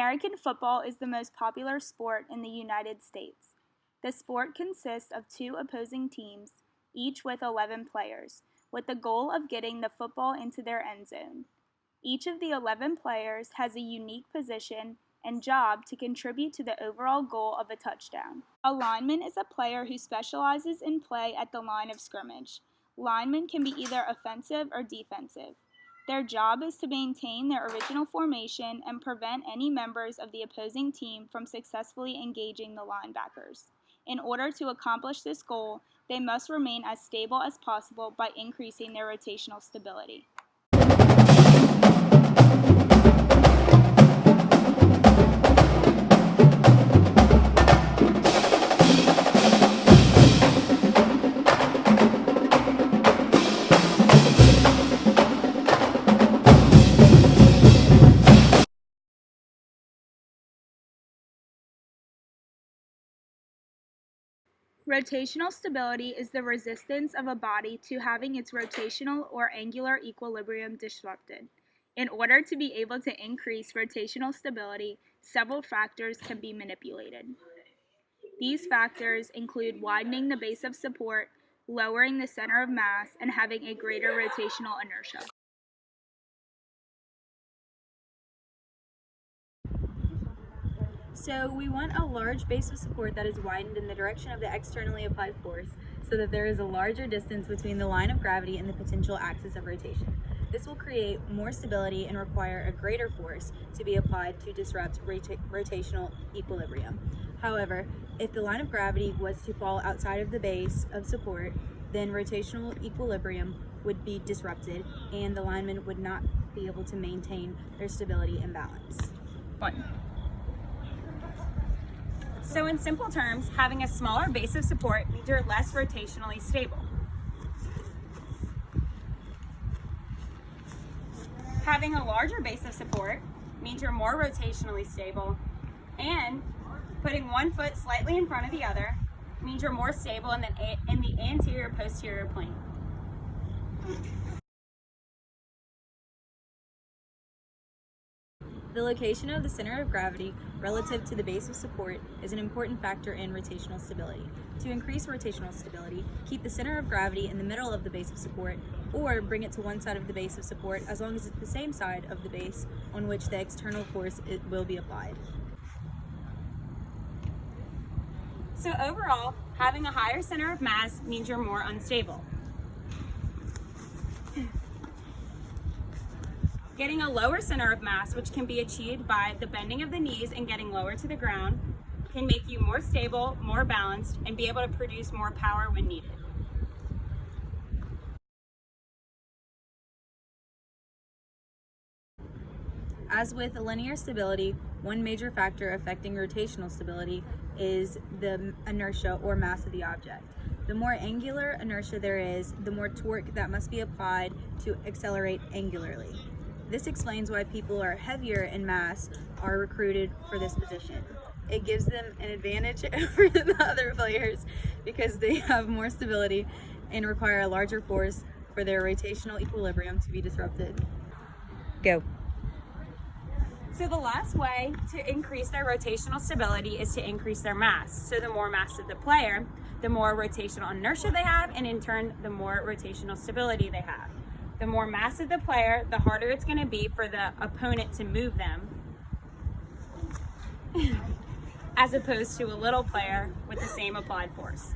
American football is the most popular sport in the United States. The sport consists of two opposing teams, each with 11 players, with the goal of getting the football into their end zone. Each of the 11 players has a unique position and job to contribute to the overall goal of a touchdown. A lineman is a player who specializes in play at the line of scrimmage. Linemen can be either offensive or defensive. Their job is to maintain their original formation and prevent any members of the opposing team from successfully engaging the linebackers. In order to accomplish this goal, they must remain as stable as possible by increasing their rotational stability. Rotational stability is the resistance of a body to having its rotational or angular equilibrium disrupted. In order to be able to increase rotational stability, several factors can be manipulated. These factors include widening the base of support, lowering the center of mass, and having a greater rotational inertia. So we want a large base of support that is widened in the direction of the externally applied force so that there is a larger distance between the line of gravity and the potential axis of rotation. This will create more stability and require a greater force to be applied to disrupt rotational equilibrium. However, if the line of gravity was to fall outside of the base of support, then rotational equilibrium would be disrupted and the lineman would not be able to maintain their stability and balance. So in simple terms, having a smaller base of support means you're less rotationally stable. Having a larger base of support means you're more rotationally stable, and putting one foot slightly in front of the other means you're more stable in the anterior-posterior plane. The location of the center of gravity relative to the base of support is an important factor in rotational stability. To increase rotational stability, keep the center of gravity in the middle of the base of support, or bring it to one side of the base of support as long as it's the same side of the base on which the external force will be applied. So overall, having a higher center of mass means you're more unstable. Getting a lower center of mass, which can be achieved by the bending of the knees and getting lower to the ground, can make you more stable, more balanced, and be able to produce more power when needed. As with linear stability, one major factor affecting rotational stability is the inertia or mass of the object. The more angular inertia there is, the more torque that must be applied to accelerate angularly. This explains why people who are heavier in mass are recruited for this position. It gives them an advantage over the other players because they have more stability and require a larger force for their rotational equilibrium to be disrupted. Go. So the last way to increase their rotational stability is to increase their mass. So the more mass of the player, the more rotational inertia they have, and in turn, the more rotational stability they have. The more mass of the player, the harder it's going to be for the opponent to move them, as opposed to a little player with the same applied force.